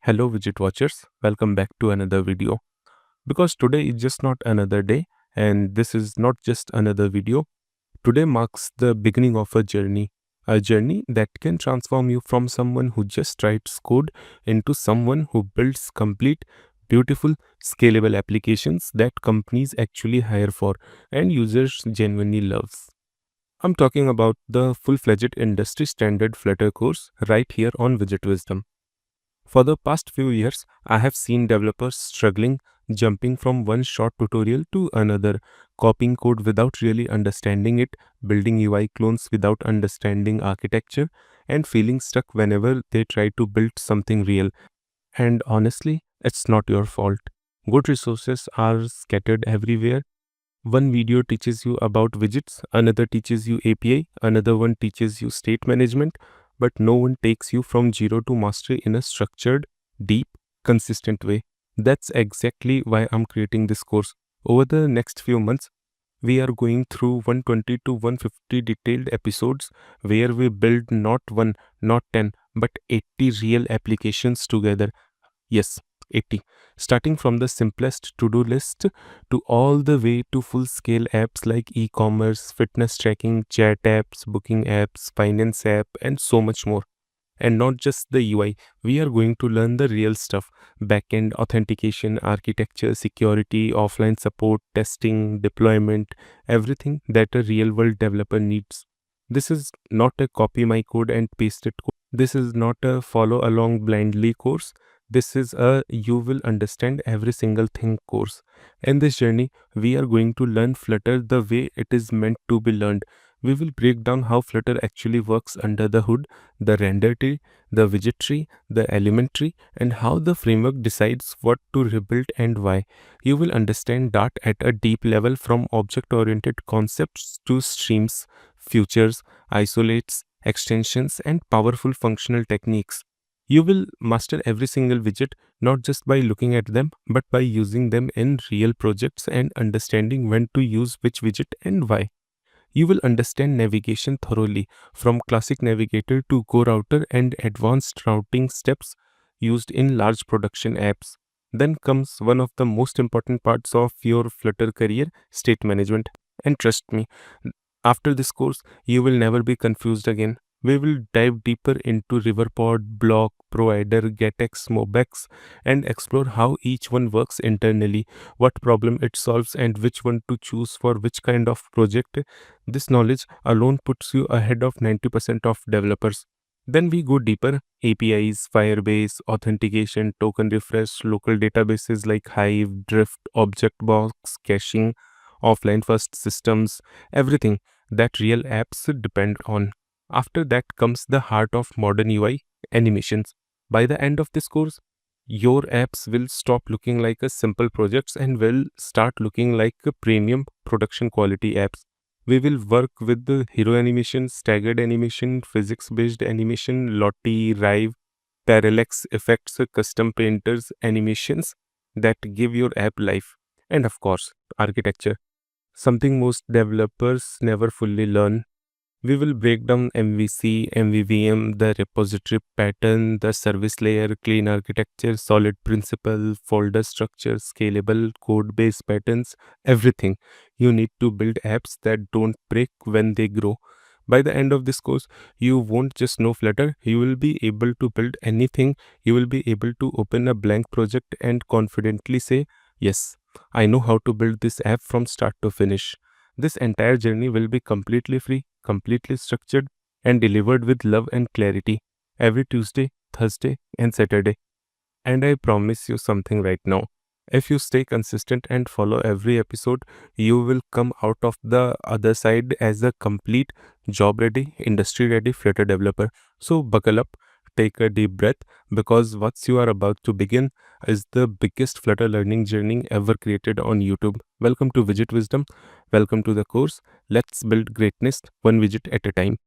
Hello widget watchers, welcome back to another video. Because today is just not another day and this is not just another video. Today marks the beginning of a journey that can transform you from someone who just writes code into someone who builds complete, beautiful, scalable applications that companies actually hire for and users genuinely loves. I'm talking about the full-fledged industry standard Flutter course right here on Widget Wisdom. For the past few years, I have seen developers struggling, jumping from one short tutorial to another, copying code without really understanding it, building UI clones without understanding architecture, and feeling stuck whenever they try to build something real. And honestly, it's not your fault. Good resources are scattered everywhere. One video teaches you about widgets, another teaches you API, another one teaches you state management, but no one takes you from zero to mastery in a structured, deep, consistent way. That's exactly why I'm creating this course. Over the next few months, we are going through 120 to 150 detailed episodes where we build not one, not 10, but 80 real applications together. Yes, 80. Starting from the simplest to-do list to all the way to full-scale apps like e-commerce, fitness tracking, chat apps, booking apps, finance app, and so much more. And not just the UI, we are going to learn the real stuff: backend authentication, architecture, security, offline support, testing, deployment, everything that a real-world developer needs. This is not a copy my code and paste it course. This is not a follow along blindly course. This is a you will understand every single thing course. In this journey, we are going to learn Flutter the way it is meant to be learned. We will break down how Flutter actually works under the hood, the render tree, the widget tree, the element tree, and how the framework decides what to rebuild and why. You will understand Dart at a deep level, from object-oriented concepts to streams, features, isolates, extensions, and powerful functional techniques. You will master every single widget not just by looking at them, but by using them in real projects and understanding when to use which widget and why. You will understand navigation thoroughly, from classic navigator to Go router and advanced routing steps used in large production apps. Then comes one of the most important parts of your Flutter career: state management. And trust me, after this course, you will never be confused again. We will dive deeper into Riverpod, Block, Provider, GetX, Mobex, and explore how each one works internally, what problem it solves, and which one to choose for which kind of project. This knowledge alone puts you ahead of 90% of developers. Then we go deeper: APIs, Firebase, authentication, token refresh, local databases like Hive, Drift, Objectbox, caching, offline first systems, everything that real apps depend on. After that comes the heart of modern UI: animations. By the end of this course, your apps will stop looking like a simple projects and will start looking like a premium production quality apps. We will work with the hero animation, staggered animation, physics-based animation, Lottie, Rive, parallax effects, custom painters, animations that give your app life. And of course, architecture, something most developers never fully learn. We will break down MVC, MVVM, the repository pattern, the service layer, clean architecture, solid principle, folder structure, scalable code base patterns, everything you need to build apps that don't break when they grow. By the end of this course, you won't just know Flutter, you will be able to build anything. You will be able to open a blank project and confidently say, yes, I know how to build this app from start to finish. This entire journey will be completely free, completely structured, and delivered with love and clarity every Tuesday, Thursday, and Saturday. And I promise you something right now: if you stay consistent and follow every episode, you will come out of the other side as a complete, job ready, industry ready Flutter developer. So buckle up, take a deep breath, because what you are about to begin is the biggest Flutter learning journey ever created on YouTube. Welcome to Widget Wisdom. Welcome to the course. Let's build greatness one widget at a time.